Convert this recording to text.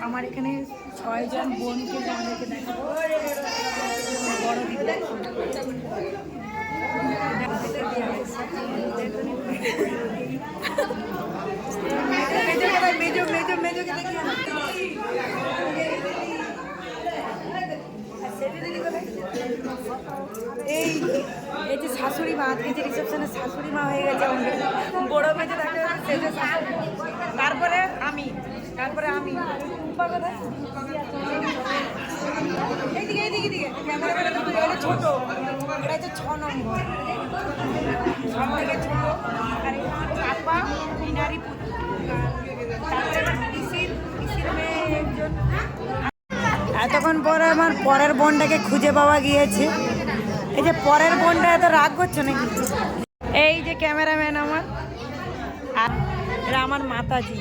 আমার এখানে 6 জন বোনকে আমাদেরকে দেখাবো। বড় দিদি মেজো মেজো মেজো এই এই যে শাশুড়ি মা, আজকে যে রিসেপশনে শাশুড়ি মা হয়ে গেছে আমাদের বড় মেজো দেখা যাচ্ছে। তারপরে আমি এইদিকে এইদিকে দিকে ক্যামেরা তো ছোট, এটা হচ্ছে 6 নম্বর, সব থেকে ছোট। আর কাপা মিনারি পুত্র, তারপরে পিসির মেয়ে একজন। এতক্ষণ পর আমার পরের বোনটাকে খুঁজে পাওয়া গিয়েছে। এই যে পরের বোনটা এত রাগ করছো নাকি? এই যে ক্যামেরাম্যান আমার, আর এটা আমার মাতাজি।